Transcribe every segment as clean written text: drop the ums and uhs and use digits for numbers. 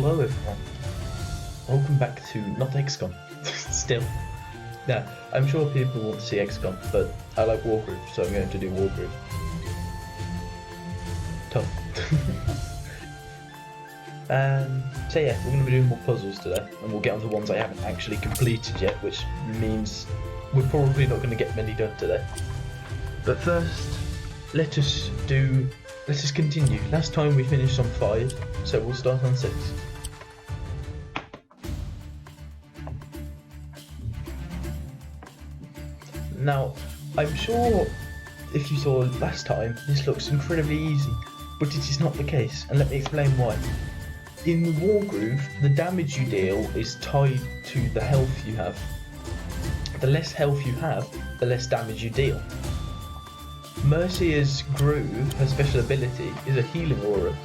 Hello everyone, welcome back to not XCOM, still. Yeah, I'm sure people want to see XCOM, but I like Wargroove, so I'm going to do Wargroove. Tough. So yeah, we're going to be doing more puzzles today, and we'll get on to ones I haven't actually completed yet, which means we're probably not going to get many done today. But first, let us continue. Last time we finished on 5, so we'll start on 6. Now, I'm sure if you saw last time, this looks incredibly easy, but it is not the case, and let me explain why. In Wargroove, the damage you deal is tied to the health you have. The less health you have, the less damage you deal. Mercia's groove, her special ability, is a healing aura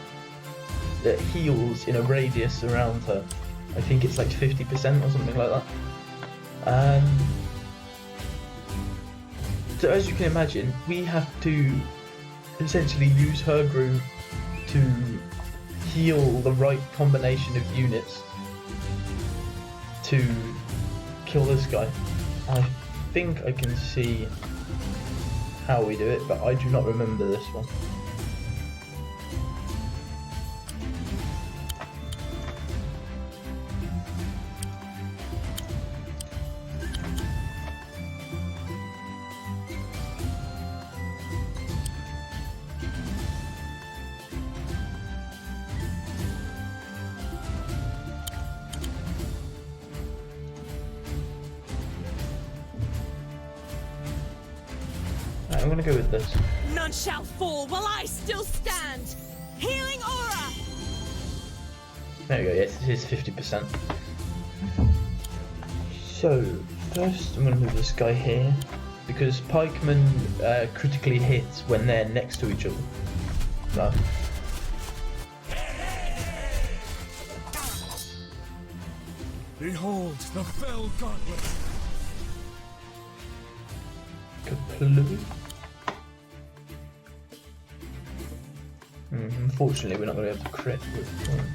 that heals in a radius around her. I think it's like 50% or something like that. So as you can imagine, we have to essentially use her groove to heal the right combination of units to kill this guy. I think I can see how we do it, but I do not remember this one. I'm gonna go with this. None shall fall while I still stand. Healing aura. There we go. Yes, this is 50%. So first, I'm gonna move this guy here because pikemen critically hit when they're next to each other. No. Behold the fell gauntlet. Kaploo. Unfortunately, we're not going to be able to crit with one.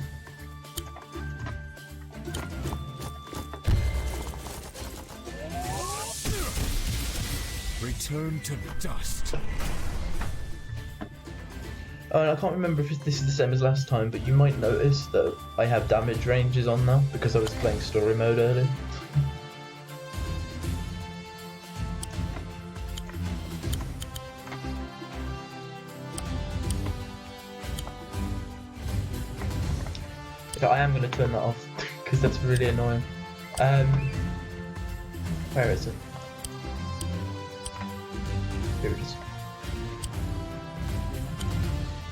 Return to dust. Oh, and I can't remember if this is the same as last time, but you might notice that I have damage ranges on now because I was playing story mode earlier. I am going to turn that off because that's really annoying. Where is it? Here it is.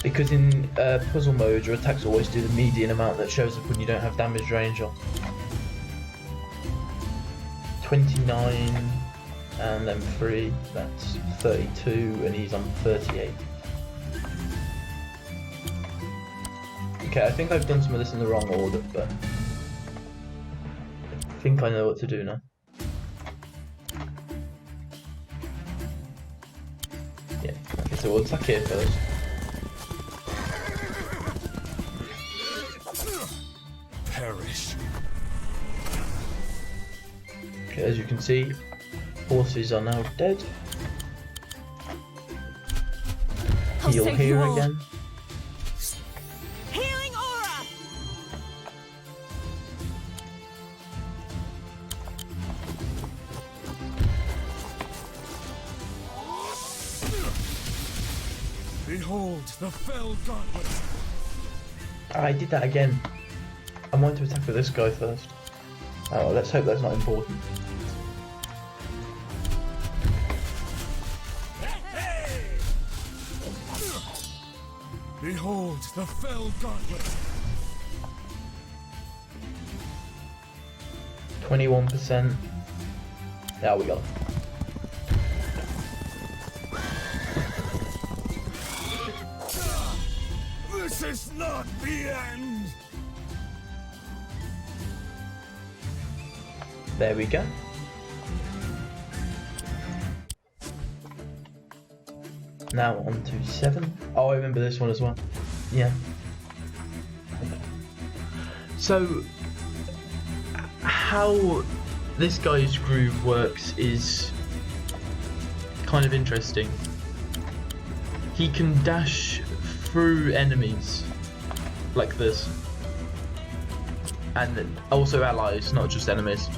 Because in puzzle mode, your attacks always do the median amount that shows up when you don't have damage range on. 29 and then 3, that's 32, and he's on 38. Okay, I think I've done some of this in the wrong order, but I think I know what to do now. Yeah, okay, so we'll attack here first. Perish. Okay, as you can see, horses are now dead. Heal here again. Behold the fell gauntlet. I did that again. I wanted to attack with this guy first. Oh, let's hope that's not important. Behold the fell gauntlet. 21%. There we go. This is not the end! There we go. Now on to 7. Oh, I remember this one as well. Yeah. So, how this guy's groove works is kind of interesting. He can dash through enemies like this, and also allies, not just enemies.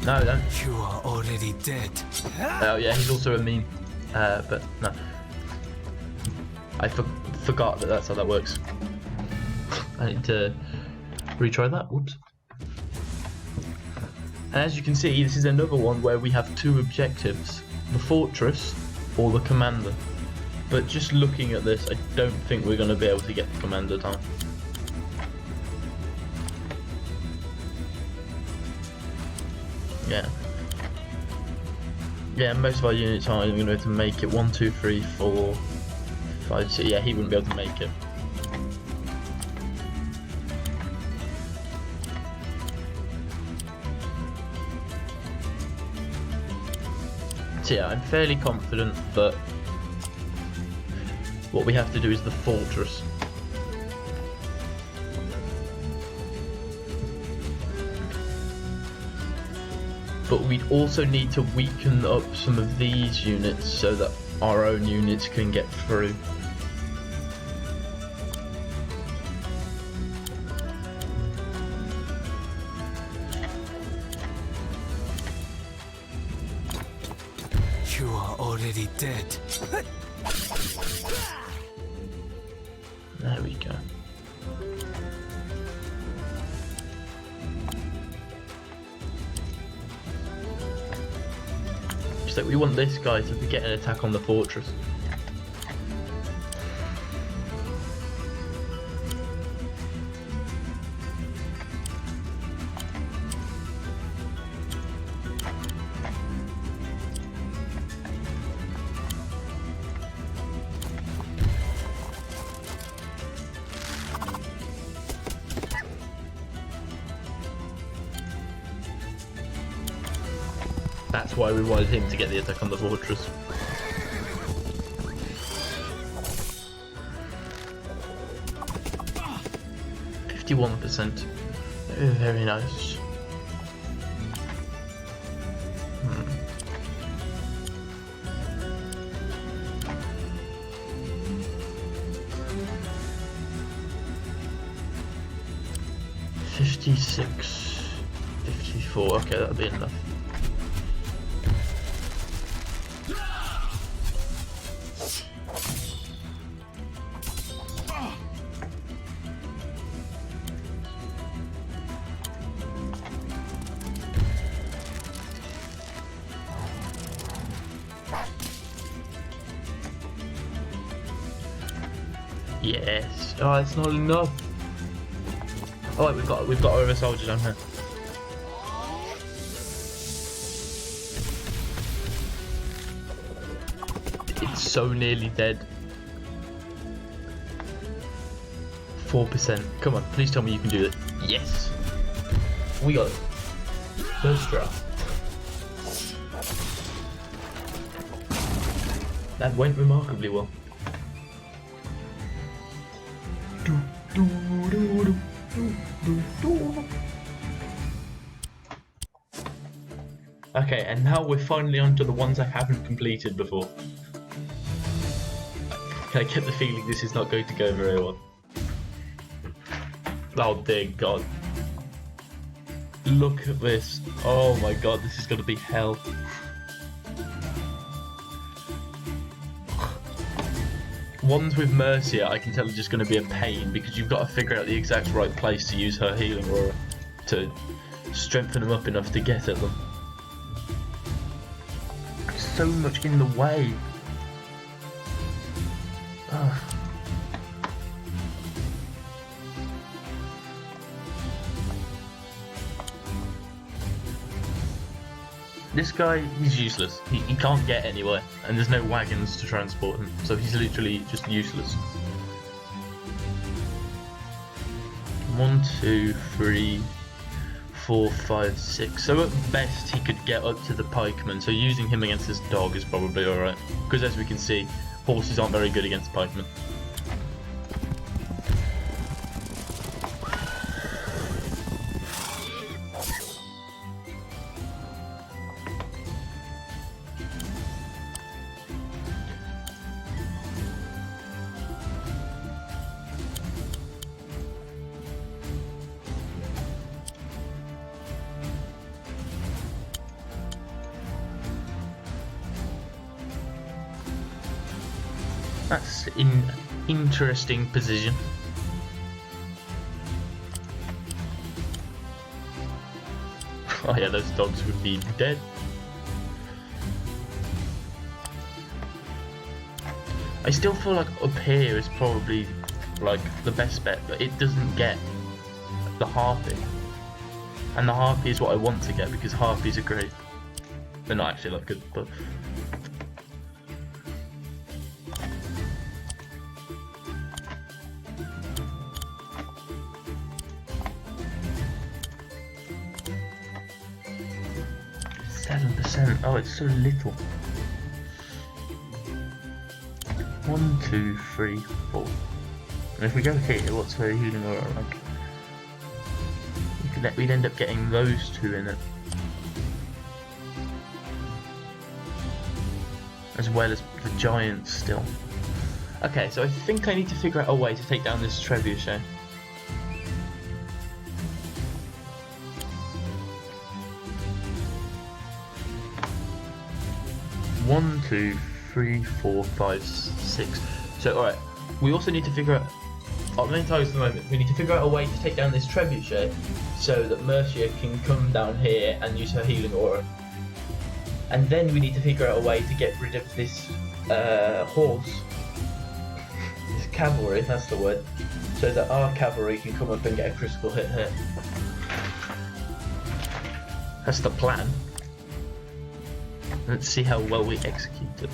No, no. You are already dead. Oh yeah, he's also a meme. But no, I forgot that that's how that works. I need to retry that. Whoops. And as you can see, this is another one where we have two objectives: the fortress or the commander. But just looking at this, I don't think we're going to be able to get the commander down. Yeah. Yeah, most of our units aren't even going to be able to make it. 1, 2, 3, 4, 5, 6. Yeah, he wouldn't be able to make it. So yeah, I'm fairly confident that what we have to do is the fortress. But we'd also need to weaken up some of these units so that our own units can get through. You are already dead. There we go. Just like we want this guy to get an attack on the fortress. That's why we wanted him to get the attack on the fortress. %. Very nice. Hmm. $56, $54. Okay, that'll be enough. Yes. Oh, it's not enough. Oh wait, we've got our other soldier down here. It's so nearly dead. 4%. Come on, please tell me you can do it. Yes. We got it. First draft. That went remarkably well. Okay, and now we're finally onto the ones I haven't completed before. I get the feeling this is not going to go very well. Oh dear God. Look at this. Oh my God, this is going to be hell. Ones with Mercia, I can tell are just going to be a pain because you've got to figure out the exact right place to use her healing aura to strengthen them up enough to get at them. So much in the way. Ugh. This guy, he's useless. He can't get anywhere, and there's no wagons to transport him, so he's literally just useless. 1, 2, 3, 4, 5, 6. So at best he could get up to the pikeman, so using him against this dog is probably alright. Because as we can see, horses aren't very good against pikemen. That's in interesting position. Oh yeah, those dogs would be dead. I still feel like up here is probably like the best bet, but it doesn't get the harpy. And the harpy is what I want to get because harpies are great. They're not actually that good, but... Oh, it's so little. 1, 2, 3, 4. And if we go here, what's her healing aura like? We'd end up getting those two in it, as well as the giants still. Okay, so I think I need to figure out a way to take down this trebuchet. One, 2, 3, 4, 5, 6. So, alright, we also need to figure out our main target at the moment. We need to figure out a way to take down this trebuchet so that Mercia can come down here and use her healing aura. And then we need to figure out a way to get rid of this horse, this cavalry, that's the word, so that our cavalry can come up and get a critical hit here. That's the plan. Let's see how well we execute it.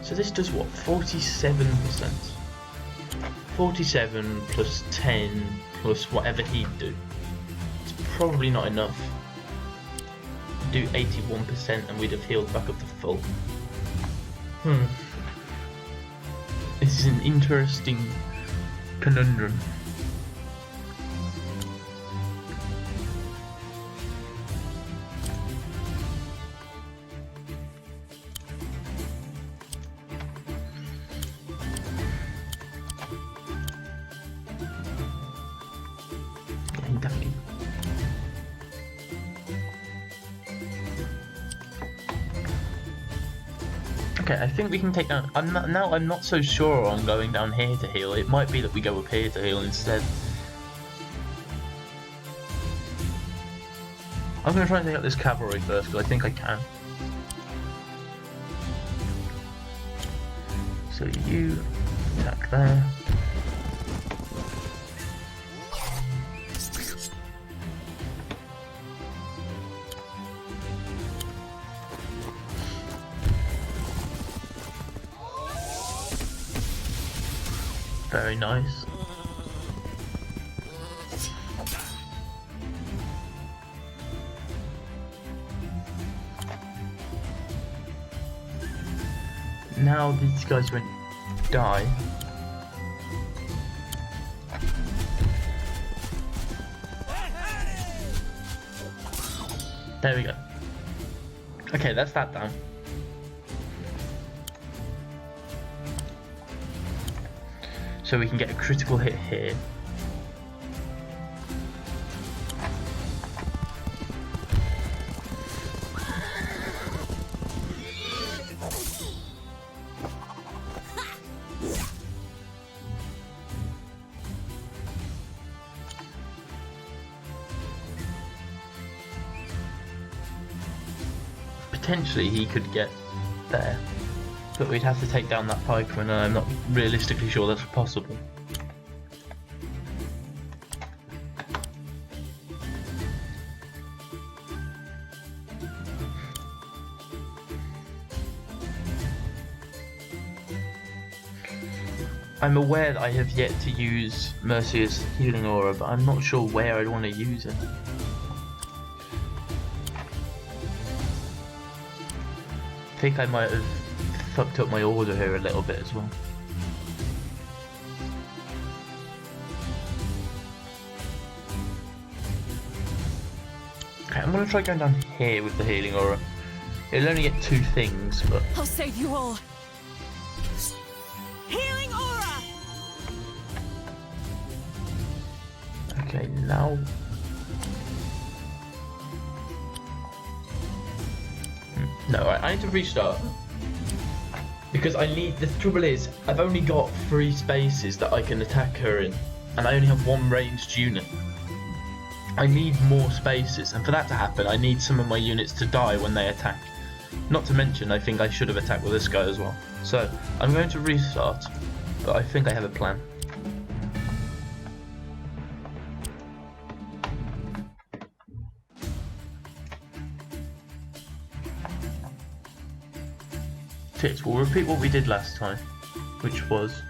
So this does what? 47%. 47 plus 10 plus whatever he'd do. It's probably not enough. Do 81% and we'd have healed back up to full. This is an interesting conundrum. Definitely. Okay, I think we can take down. I'm not so sure on going down here to heal. It might be that we go up here to heal instead. I'm gonna try and take out this cavalry first because I think I can. So you attack there. Very nice. Now these guys won't die. There we go. Okay, that's that down. So we can get a critical hit here. Potentially he could get there. But we'd have to take down that pikeman, and I'm not realistically sure that's possible. I'm aware that I have yet to use Mercia's healing aura, but I'm not sure where I'd want to use it. I think I might have fucked up my order here a little bit as well. Okay, I'm gonna try going down here with the healing aura. It'll only get 2 things, but I'll save you all. Healing aura. okay, now No, I need to restart. Because I need, the trouble is, I've only got 3 spaces that I can attack her in, and I only have 1 ranged unit. I need more spaces, and for that to happen, I need some of my units to die when they attack. Not to mention, I think I should have attacked with this guy as well. So, I'm going to restart, but I think I have a plan. We'll repeat what we did last time, which was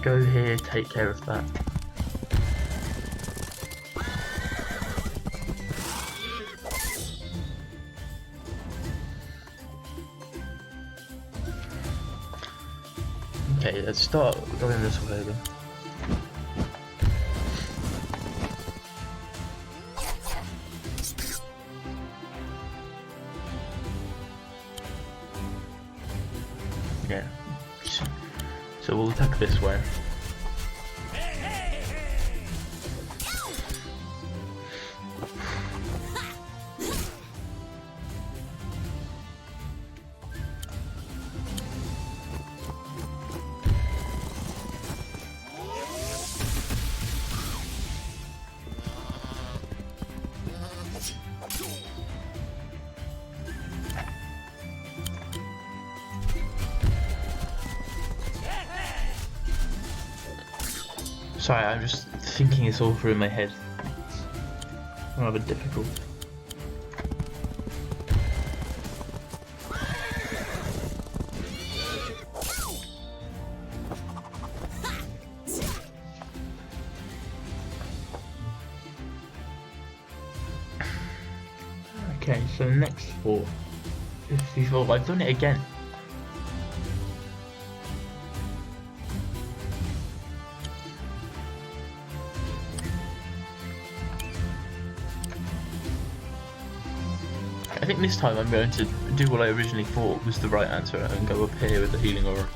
go here, take care of that. Okay, let's start going this way then. Yeah. So we'll attack this way. Sorry, I'm just thinking this all through in my head. Rather difficult. Okay, so next fort. 54. I've done it again. I think this time I'm going to do what I originally thought was the right answer and go up here with the healing aura.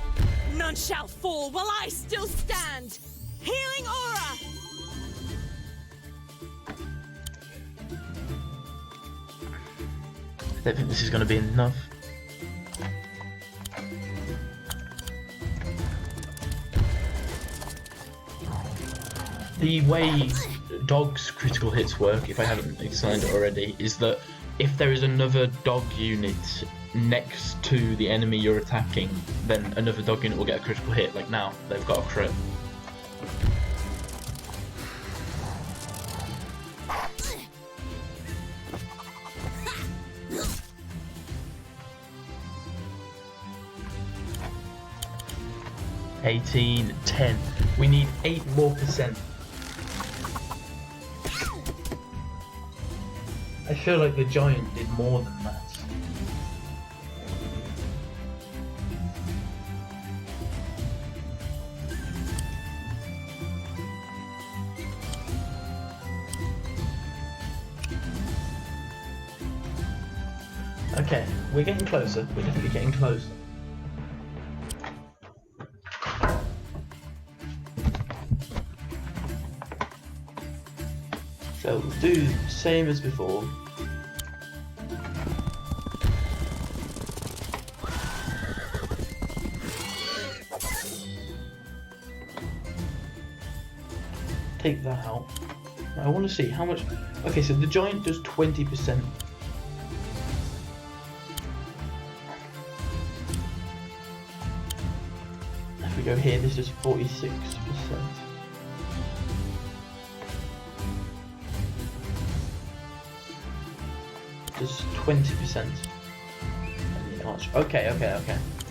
None shall fall while I still stand. Healing aura. I don't think this is going to be enough. The way dog's critical hits work, if I haven't explained it already, is that if there is another dog unit next to the enemy you're attacking, then another dog unit will get a critical hit. Like now, they've got a crit. $18, 10. We need 8 more %. I feel like the giant did more than that. Okay, we're getting closer. We're definitely getting closer. So we'll do the same as before. Take that out. I want to see how much. Okay, so the giant does 20%. If we go here, this is 46%. Does 20%. Okay.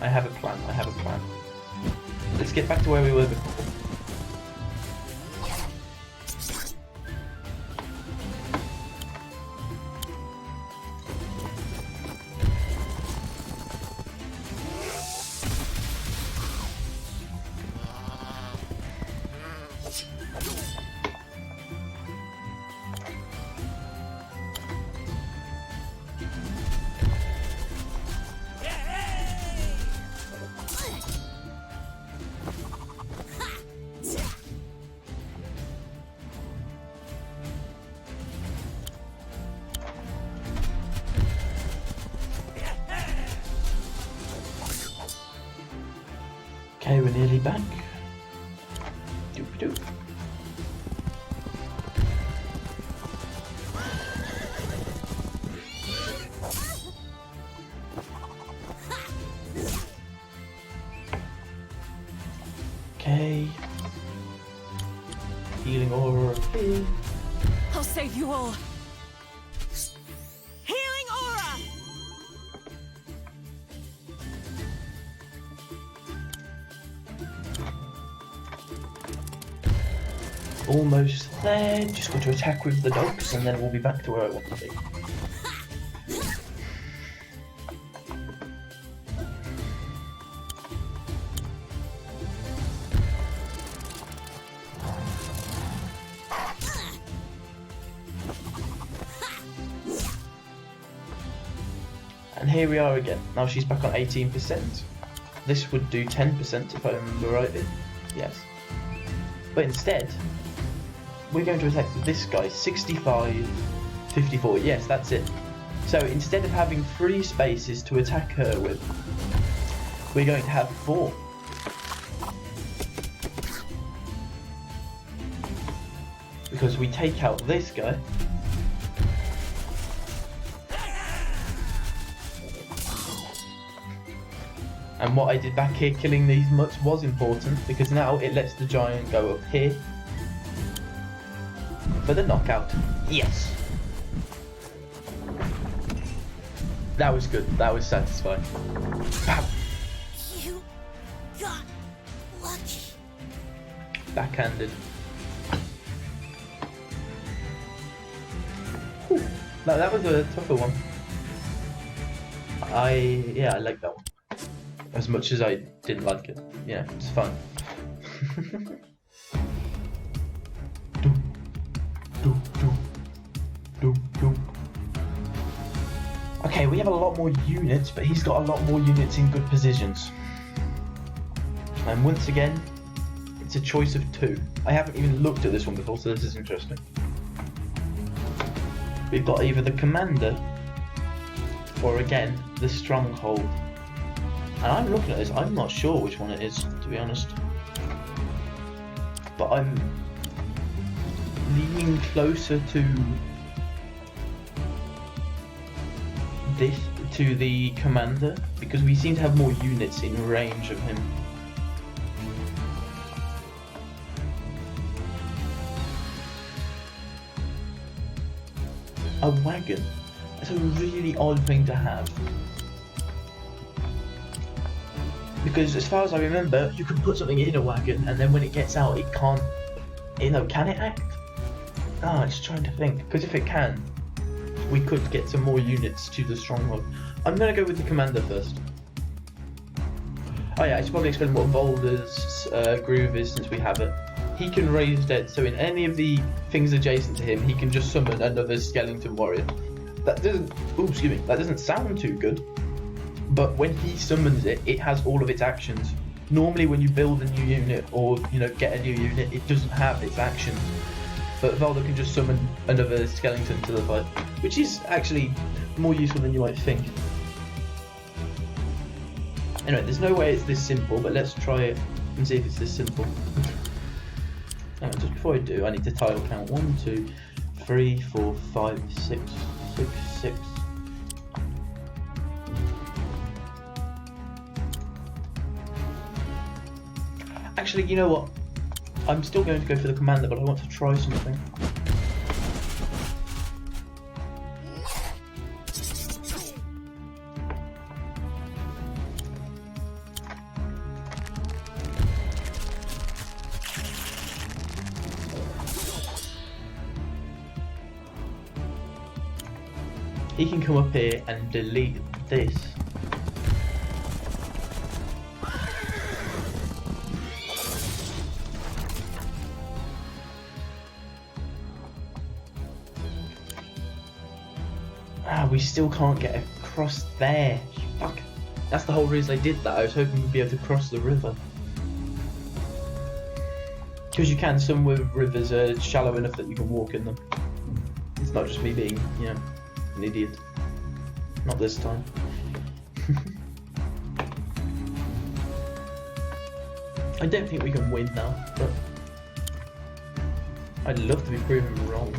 I have a plan. Let's get back to where we were before. Okay, we're nearly back. Doop doop. Okay. Healing aura. Okay. I'll save you all. Healing aura. Almost there. Just got to attack with the dogs, and then we'll be back to where I want to be. And here we are again. Now she's back on 18%. This would do 10% if I remember rightly. Yes. But instead, we're going to attack this guy. 65, 54. Yes, that's it. So instead of having 3 spaces to attack her with, we're going to have 4. Because we take out this guy. And what I did back here, killing these mutts, was important, because now it lets the giant go up here for the knockout. Yes! That was good, that was satisfying. Pow! You got lucky. Backhanded. Whew. No, that was a tougher one. Yeah, I like that one. As much as I didn't like it. Yeah, it's fun. Okay, we have a lot more units, but he's got a lot more units in good positions. And once again, it's a choice of 2. I haven't even looked at this one before, so this is interesting. We've got either the commander, or again, the stronghold. And I'm looking at this, I'm not sure which one it is, to be honest. But I'm leaning closer to this, to the commander, because we seem to have more units in range of him. A wagon. That's a really odd thing to have. Because as far as I remember, you can put something in a wagon and then when it gets out, it can't, you know, can it act? Ah, I'm just trying to think. Because if it can, we could get some more units to the stronghold. I'm going to go with the commander first. Oh yeah, I should probably explain what Volder's groove is since we have it. He can raise dead, so in any of the things adjacent to him, he can just summon another skeleton warrior. That doesn't, ooh, excuse me, that doesn't sound too good. But when he summons it, it has all of its actions. Normally when you build a new unit or, you know, get a new unit, it doesn't have its actions. But Volder can just summon another skeleton to the fight, which is actually more useful than you might think. Anyway, there's no way it's this simple, but let's try it and see if it's this simple. Just before I do, I need to tile count 1, 2, 3, 4, 5, 6, 6, 6. Actually, you know what? I'm still going to go for the commander, but I want to try something. He can come up here and delete this. We still can't get across there. Fuck. That's the whole reason I did that. I was hoping we'd be able to cross the river. Because you can, some rivers are shallow enough that you can walk in them. It's not just me being, you know, an idiot. Not this time. I don't think we can win now, but I'd love to be proven wrong.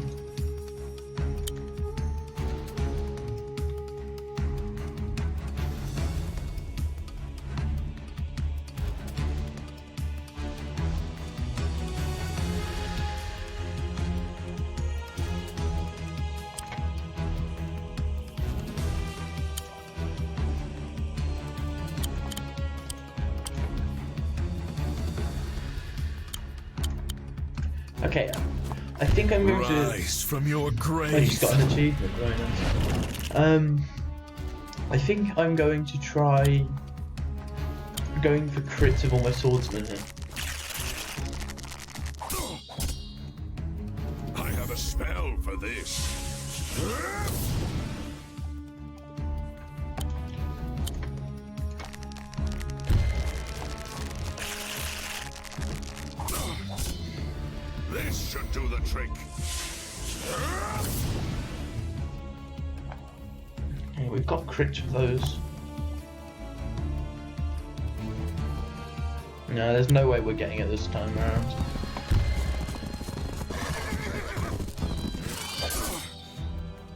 Okay, I think I'm going to. Rise from your grave. I just got an achievement, very nice. I think I'm going to try going for crits of all my swordsmen here. I have a spell for this. This should do the trick. Okay, we've got crits for those. No, there's no way we're getting it this time around.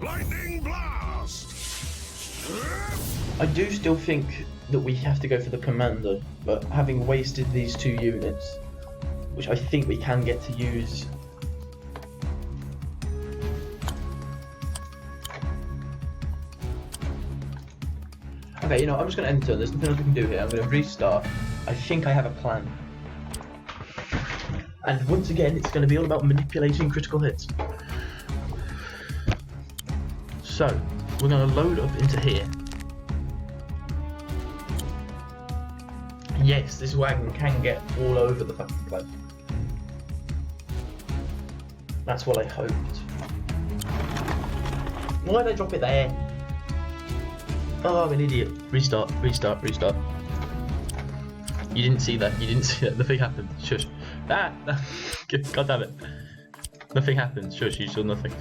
Lightning blast! I do still think that we have to go for the commander, but having wasted these 2 units, which I think we can get to use. Okay, you know, I'm just going to end turn. There's nothing else we can do here. I'm going to restart. I think I have a plan. And once again, it's going to be all about manipulating critical hits. So, we're going to load up into here. Yes, this wagon can get all over the fucking place. That's what I hoped. Why did I drop it there? Oh, I'm an idiot. Restart, restart, restart. You didn't see that, you didn't see that. Nothing happened. Shush. Ah! God damn it. Nothing happened. Shush, you saw nothing.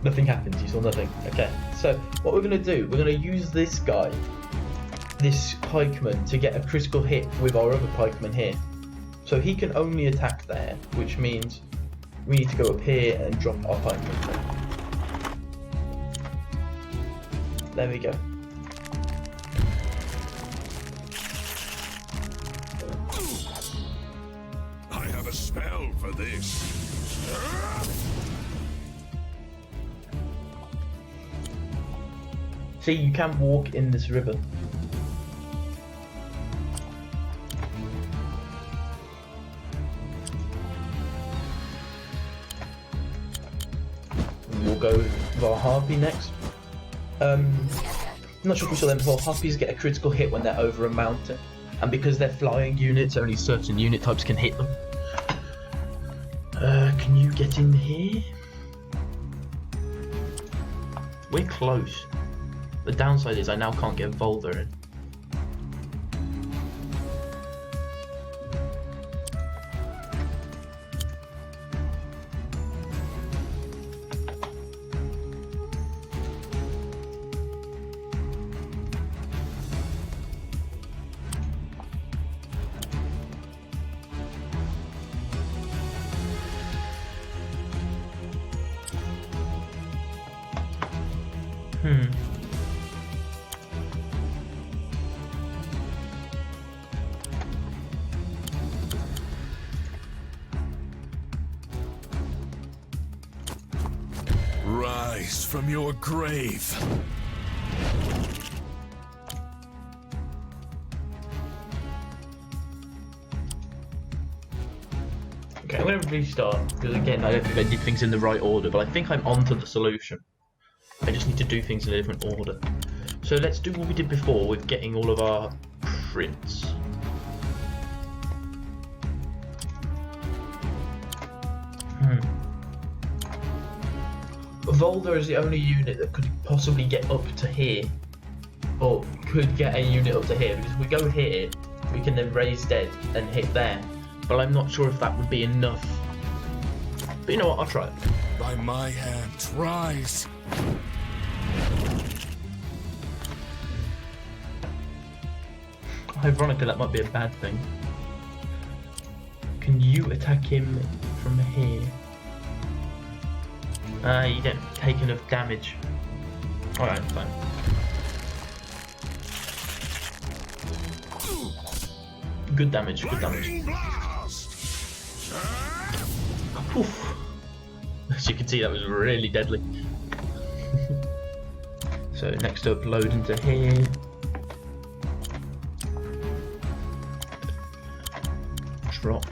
Nothing happened, you saw nothing. Okay, so what we're going to do, we're going to use this guy, this pikeman, to get a critical hit with our other pikeman here. So he can only attack there, which means we need to go up here and drop our pikeman. There we go. I have a spell for this. See, you can walk in this river. We'll go with our harpy next. I'm not sure if we saw them before. Harpies get a critical hit when they're over a mountain, and because they're flying units, only certain unit types can hit them. Can you get in here? We're close. The downside is I now can't get Volder in. Rise from your grave. Okay, I'm going to restart, because again, I don't think I did things in the right order, but I think I'm onto the solution. I just need to do things in a different order. So let's do what we did before with getting all of our crits. Volder is the only unit that could possibly get up to here, or could get a unit up to here, because if we go here, we can then raise dead and hit there. But I'm not sure if that would be enough. But you know what, I'll try it. By my hand, rise. ironically, that might be a bad thing. Can you attack him from here? You don't take enough damage. Alright, fine. Good damage, good damage. Lightning blast! Oof. As you can see, that was really deadly. So next up, load into here. Drop.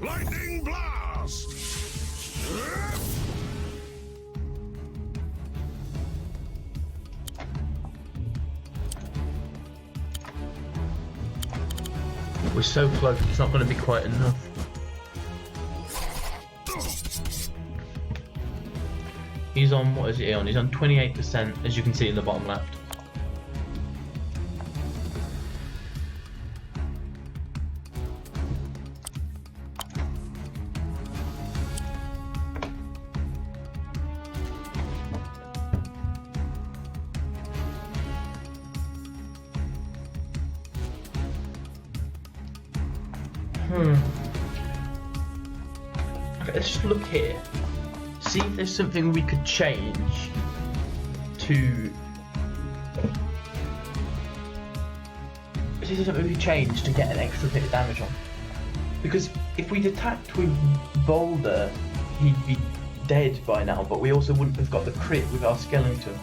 Lightning blast! We're so close, it's not going to be quite enough. He's on, what is he on? He's on 28%, as you can see in the bottom left. Okay, let's just look here. See if there's something we could change to... See if there's something we could change to get an extra bit of damage on. Because if we'd attacked with Boulder, he'd be dead by now, but we also wouldn't have got the crit with our skeleton.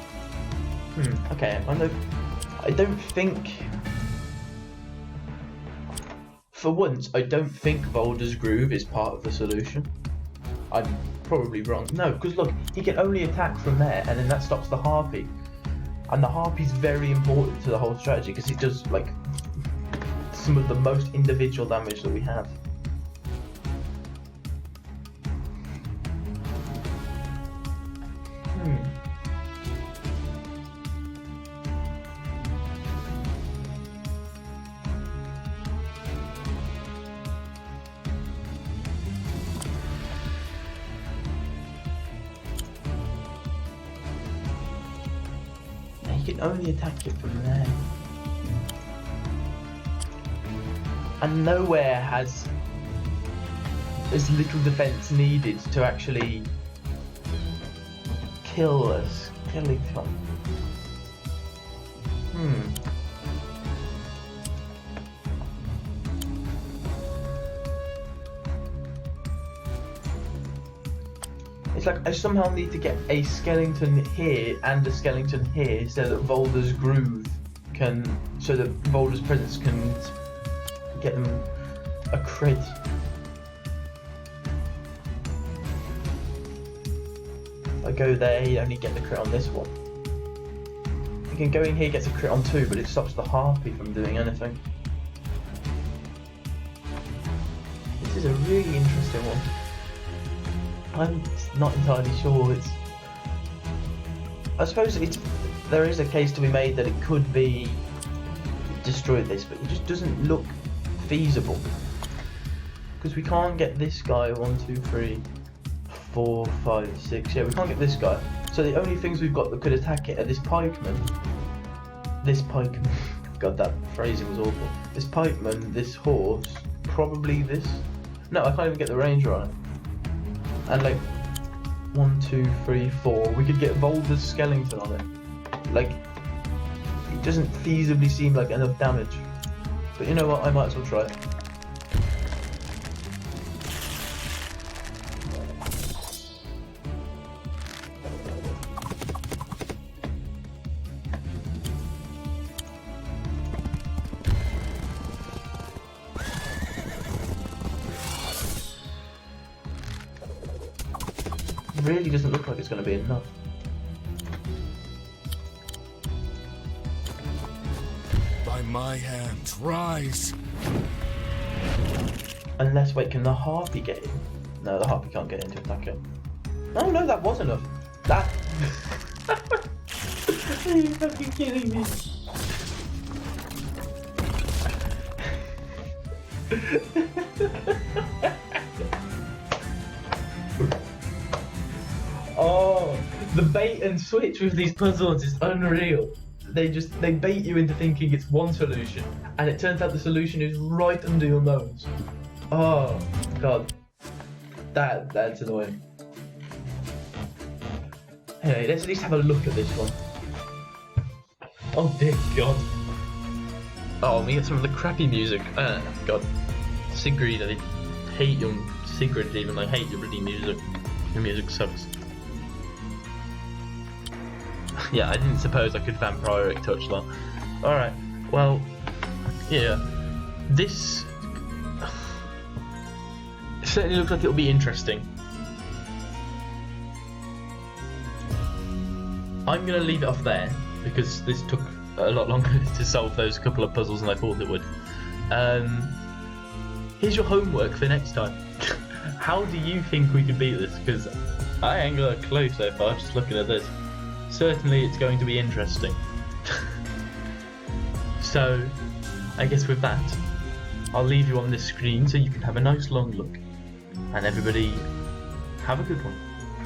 Okay, I don't think... For once, I don't think Boulder's Groove is part of the solution. I'm probably wrong. No, because look, he can only attack from there, and then that stops the Harpy. And the Harpy's very important to the whole strategy, because it does, like, some of the most individual damage that we have. You can only attack it from there. And nowhere has as little defense needed to actually kill us. Killing from. It's like I somehow need to get a skeleton here and a skeleton here so that Boulder's Groove can, so that Boulder's presence can get them a crit. If I go there, you only get the crit on this one. You can go in here, gets a crit on two, but it stops the Harpy from doing anything. This is a really interesting one. I'm not entirely sure. I suppose there is a case to be made that it could be destroyed this, but it just doesn't look feasible. Because we can't get this guy, 1, 2, 3, 4, 5, 6, yeah, we can't get this guy. So the only things we've got that could attack it are this pikeman, god, that phrasing was awful, this pikeman, this horse, probably this, no, I can't even get the ranger on it. And like 1, 2, 3, 4, we could get Boulder's skeleton on it. Like, it doesn't feasibly seem like enough damage. But you know what, I might as well try it. Really doesn't look like it's going to be enough. By my hand, rise! Unless, wait, can the Harpy get in? No, the Harpy can't get in to attack it. Oh no, that was enough. That... Are you fucking kidding me? The bait and switch with these puzzles is unreal. They bait you into thinking it's one solution, and it turns out the solution is right under your nose. Oh god, that's annoying. Anyway, let's at least have a look at this one. Oh dear god. Oh, let me get some of the crappy music. God. Sigrid, I hate your Sigrid even. I hate your bloody music. Your music sucks. Yeah, I didn't suppose I could vampiric touch that. Alright, well, yeah. This certainly looks like it'll be interesting. I'm going to leave it off there, because this took a lot longer to solve those couple of puzzles than I thought it would. Here's your homework for next time. How do you think we can beat this? Because I ain't got a clue so far, just looking at this. Certainly it's going to be interesting. So, I guess with that, I'll leave you on this screen so you can have a nice long look. And everybody, have a good one.